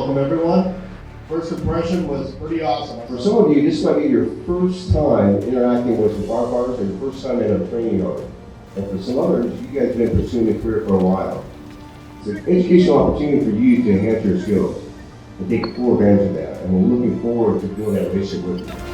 welcome everyone. First impression was pretty awesome. For some of you, this might be your first time interacting with the firefighters and your first time in a training yard. And for some others, you guys have been pursuing a career for a while. It's an educational opportunity for you to enhance your skills and take full advantage of that. And we're looking forward to building that relationship with you.